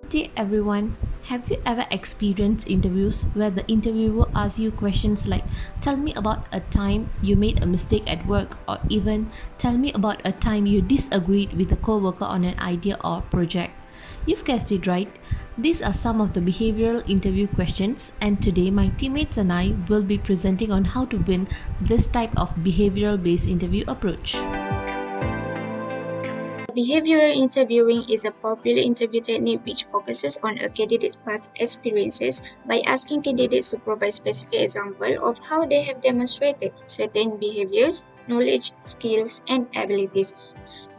Dear everyone, have you ever experienced interviews where the interviewer asks you questions like, tell me about a time you made a mistake at work, or even tell me about a time you disagreed with a coworker on an idea or project? You've guessed it right. These are some of the behavioral interview questions, and today my teammates and I will be presenting on how to win this type of behavioral based interview approach. Behavioral interviewing is a popular interview technique which focuses on a candidate's past experiences by asking candidates to provide specific examples of how they have demonstrated certain behaviors, knowledge, skills, and abilities.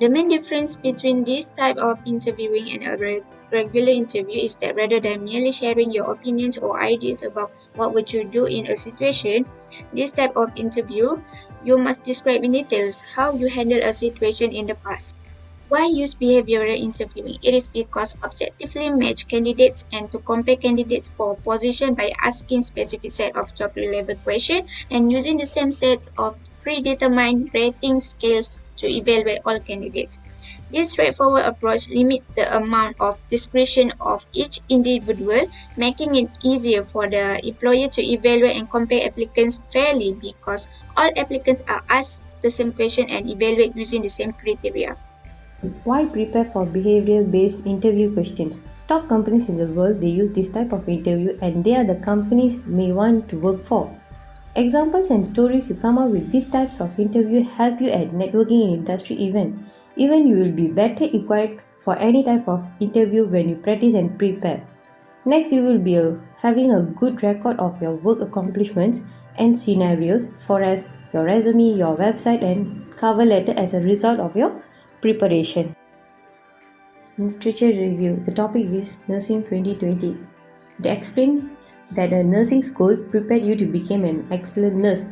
The main difference between this type of interviewing and a regular interview is that rather than merely sharing your opinions or ideas about what would you do in a situation, this type of interview, you must describe in details how you handle a situation in the past. Why use behavioral interviewing? It is because objectively match candidates and to compare candidates for a position by asking specific set of job relevant questions and using the same set of predetermined rating scales to evaluate all candidates. This straightforward approach limits the amount of discretion of each individual, making it easier for the employer to evaluate and compare applicants fairly because all applicants are asked the same question and evaluate using the same criteria. Why prepare for behavioral based interview questions? Top companies in the world they use this type of interview and they are the companies you may want to work for. Examples and stories you come up with these types of interview help you at networking in industry event. Even you will be better equipped for any type of interview when you practice and prepare. Next, you will be having a good record of your work accomplishments and scenarios for as your resume, your website and cover letter as a result of your preparation. Literature review. The topic is Nursing 2020. They explain that a nursing school prepared you to become an excellent nurse,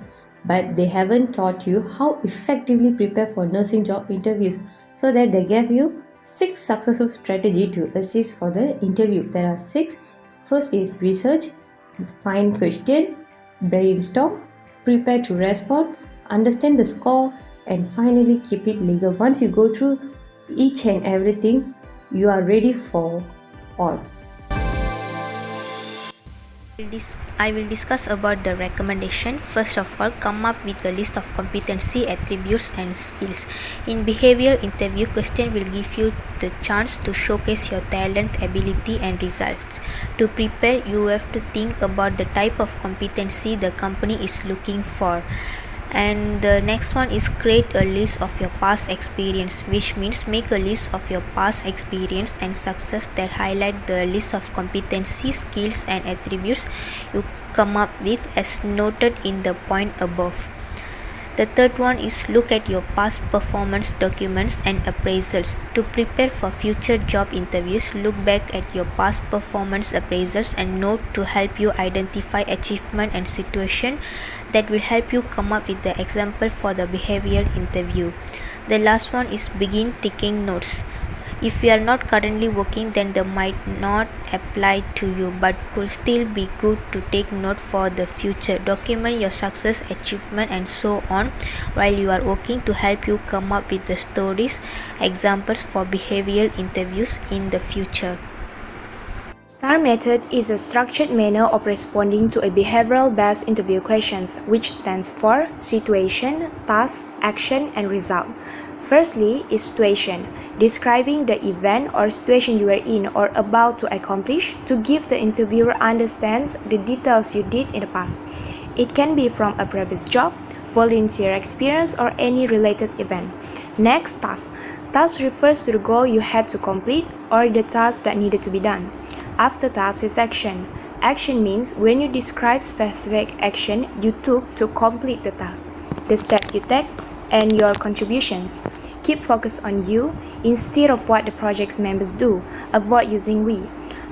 but they haven't taught you how effectively prepare for nursing job interviews. So that they gave you 6 successful strategies to assist for the interview. There are 6. First is research, find question, brainstorm, prepare to respond, understand the score, and finally keep it legal. Once you go through each and everything, you are ready for all. I will discuss about the recommendation. First of all, come up with a list of competency, attributes and skills. In behavioral interview, question will give you the chance to showcase your talent, ability and results. To prepare, you have to think about the type of competency the company is looking for. And the next one is create a list of your past experience, which means make a list of your past experience and success that highlight the list of competency, skills and attributes you come up with as noted in the point above. The third one is look at your past performance documents and appraisals. To prepare for future job interviews, look back at your past performance appraisals and note to help you identify achievement and situation that will help you come up with the example for the behavioral interview. The last one is begin taking notes. If you are not currently working, then they might not apply to you, but could still be good to take note for the future. Document your success, achievement and so on while you are working to help you come up with the stories, examples for behavioral interviews in the future. STAR method is a structured manner of responding to a behavioral-based interview questions, which stands for situation, task, action, and result. Firstly is situation, describing the event or situation you are in or about to accomplish to give the interviewer understands the details you did in the past. It can be from a previous job, volunteer experience, or any related event. Next, task. Task refers to the goal you had to complete or the task that needed to be done. After task is action. Action means when you describe specific action you took to complete the task, the step you take, and your contributions. Keep focus on you instead of what the project's members do. Avoid using we.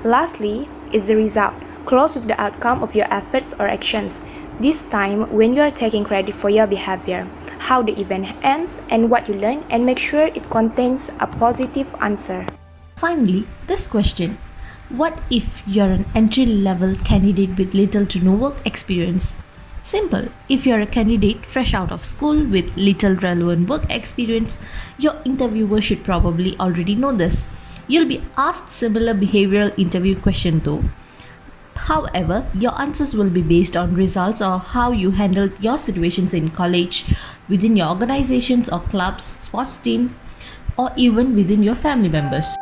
Lastly is the result. Close with the outcome of your efforts or actions. This time when you are taking credit for your behavior, how the event ends and what you learn, and make sure it contains a positive answer. Finally, this question. What if you're an entry-level candidate with little to no work experience? Simple. If you're a candidate fresh out of school with little relevant work experience, your interviewer should probably already know this. You'll be asked similar behavioral interview question though. However, your answers will be based on results or how you handled your situations in college, within your organizations or clubs, sports team, or even within your family members.